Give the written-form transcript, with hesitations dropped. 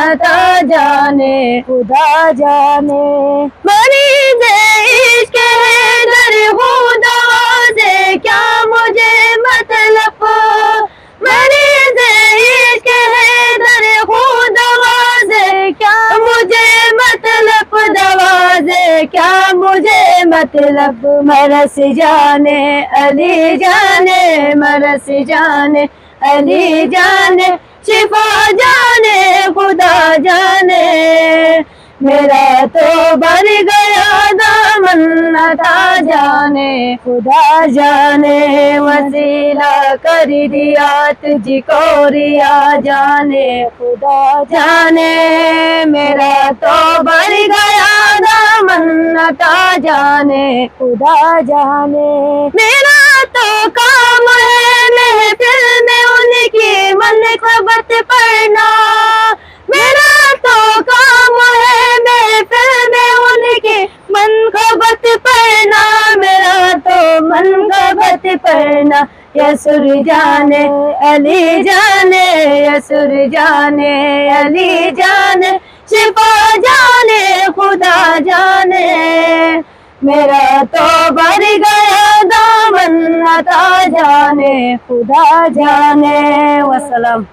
अता जाने खुदा जाने। मरीज़ इश्क़ है दर खुदा से क्या मुझे मतलब, मरीज़ इश्क़ है दर खुदा से क्या मुझे मतलब, दवा से क्या मुझे मतलब। मरस जाने अली जाने, मरस जाने अली जाने, शिफा जाने खुदा जाने। मेरा तो भर गया दामन अता जाने खुदा जाने। वसीला कर दिया तुझको रिया जाने खुदा जाने। मेरा तो भर गया दामन अता जाने खुदा जाने। मेरा तो काम है महफिल में उनकी मनक़बत पढ़ना, मेरा तो काम है महफिल में उनकी मनक़बत पढ़ना, मेरा तो मनक़बत पढ़ना। यसुर जाने अली जाने, यसुर जाने अली जाने, शिफा जाने खुदा जाने। मेरा तो भर गया दामन अता जाने खुदा जाने। वसलाम।